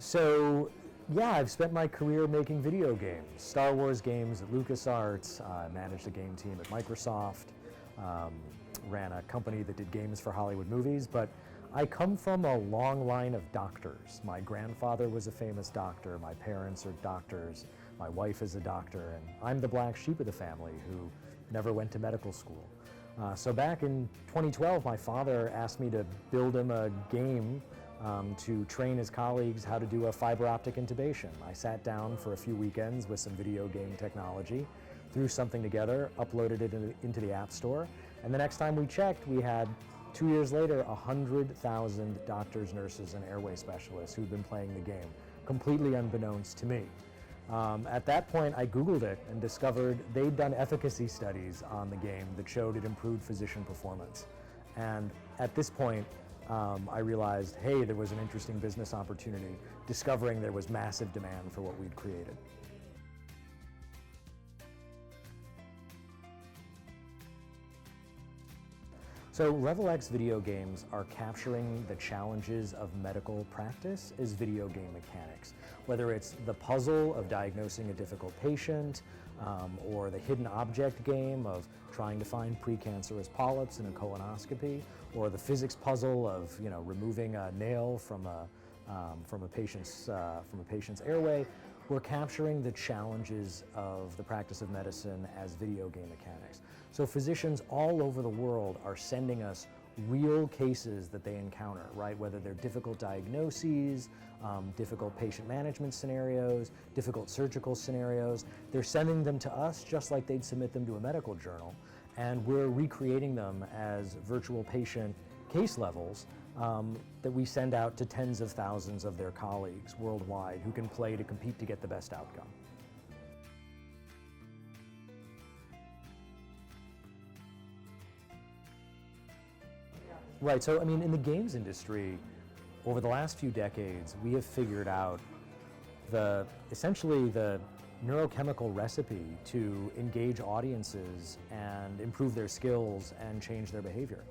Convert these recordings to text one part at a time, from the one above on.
So, yeah, I've spent my career making video games, Star Wars games at LucasArts, managed a game team at Microsoft, ran a company that did games for Hollywood movies, but I come from a long line of doctors. My grandfather was a famous doctor, my parents are doctors, my wife is a doctor, and I'm the black sheep of the family who never went to medical school. So back in 2012, my father asked me to build him a game to train his colleagues how to do a fiber optic intubation. I sat down for a few weekends with some video game technology, threw something together, uploaded it into the App Store, and the next time we checked, we had 2 years later 100,000 doctors, nurses, and airway specialists who'd been playing the game, completely unbeknownst to me. At that point, I Googled it and discovered they'd done efficacy studies on the game that showed it improved physician performance. And at this point, I realized, hey, there was an interesting business opportunity, discovering there was massive demand for what we'd created. So Level X video games are capturing the challenges of medical practice as video game mechanics. Whether it's the puzzle of diagnosing a difficult patient, or the hidden object game of trying to find precancerous polyps in a colonoscopy, or the physics puzzle of removing a nail from a patient's airway, we're capturing the challenges of the practice of medicine as video game mechanics. So physicians all over the world are sending us real cases that they encounter, right? Whether they're difficult diagnoses, difficult patient management scenarios, difficult surgical scenarios, they're sending them to us just like they'd submit them to a medical journal, and we're recreating them as virtual patient case levels that we send out to tens of thousands of their colleagues worldwide who can play to compete to get the best outcome. Right, so I mean, in the games industry, over the last few decades, we have figured out essentially the neurochemical recipe to engage audiences and improve their skills and change their behavior.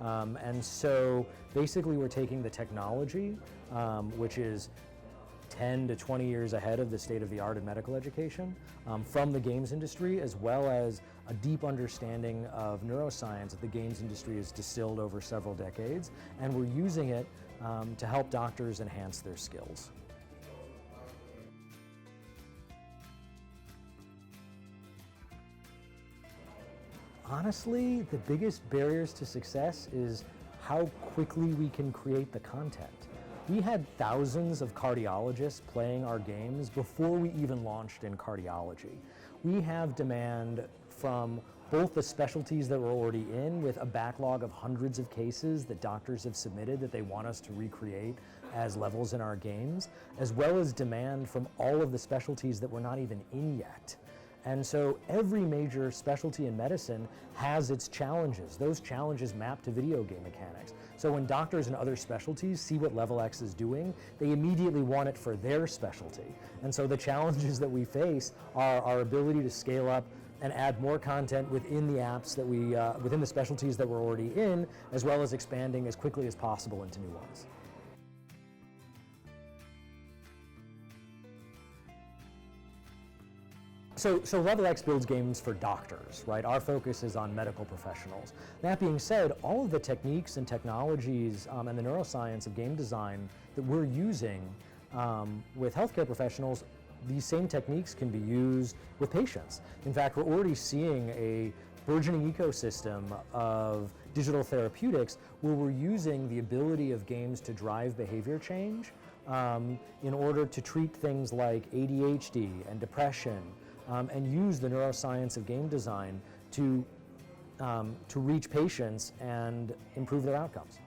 And so basically we're taking the technology, which is 10 to 20 years ahead of the state of the art in medical education, from the games industry, as well as a deep understanding of neuroscience that the games industry has distilled over several decades, and we're using it to help doctors enhance their skills. Honestly, the biggest barriers to success is how quickly we can create the content. We had thousands of cardiologists playing our games before we even launched in cardiology. We have demand from both the specialties that we're already in, with a backlog of hundreds of cases that doctors have submitted that they want us to recreate as levels in our games, as well as demand from all of the specialties that we're not even in yet. And so every major specialty in medicine has its challenges. Those challenges map to video game mechanics. So when doctors in other specialties see what Level X is doing, they immediately want it for their specialty. And so the challenges that we face are our ability to scale up and add more content within the apps that within the specialties that we're already in, as well as expanding as quickly as possible into new ones. So Level X builds games for doctors, right? Our focus is on medical professionals. That being said, all of the techniques and technologies and the neuroscience of game design that we're using with healthcare professionals, these same techniques can be used with patients. In fact, we're already seeing a burgeoning ecosystem of digital therapeutics where we're using the ability of games to drive behavior change in order to treat things like ADHD and depression, and use the neuroscience of game design to reach patients and improve their outcomes.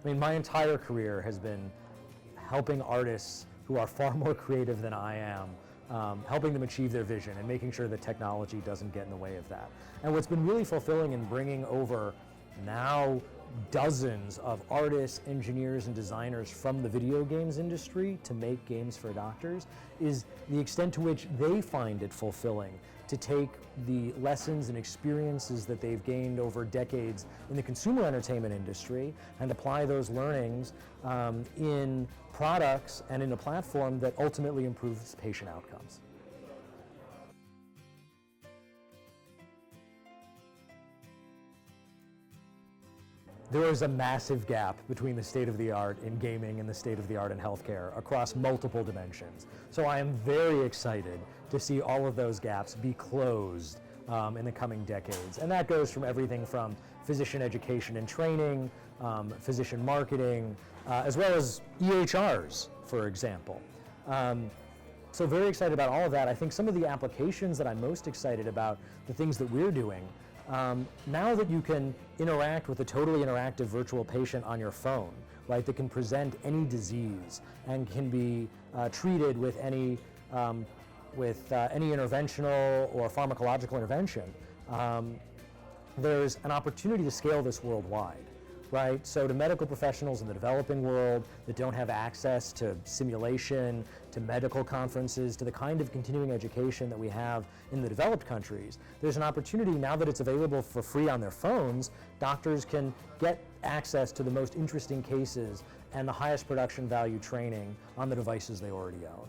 I mean, my entire career has been helping artists who are far more creative than I am, helping them achieve their vision and making sure that technology doesn't get in the way of that. And what's been really fulfilling in bringing over now dozens of artists, engineers, and designers from the video games industry to make games for doctors is the extent to which they find it fulfilling to take the lessons and experiences that they've gained over decades in the consumer entertainment industry and apply those learnings in products and in a platform that ultimately improves patient outcomes. There is a massive gap between the state of the art in gaming and the state of the art in healthcare across multiple dimensions. So I am very excited to see all of those gaps be closed in the coming decades. And that goes from everything from physician education and training, physician marketing, as well as EHRs, for example. So very excited about all of that. I think some of the applications that I'm most excited about, the things that we're doing, now that you can interact with a totally interactive virtual patient on your phone, right, that can present any disease and can be treated with any interventional or pharmacological intervention, there's an opportunity to scale this worldwide, right? So to medical professionals in the developing world that don't have access to simulation, to medical conferences, to the kind of continuing education that we have in the developed countries, there's an opportunity now that it's available for free on their phones. Doctors can get access to the most interesting cases and the highest production value training on the devices they already own.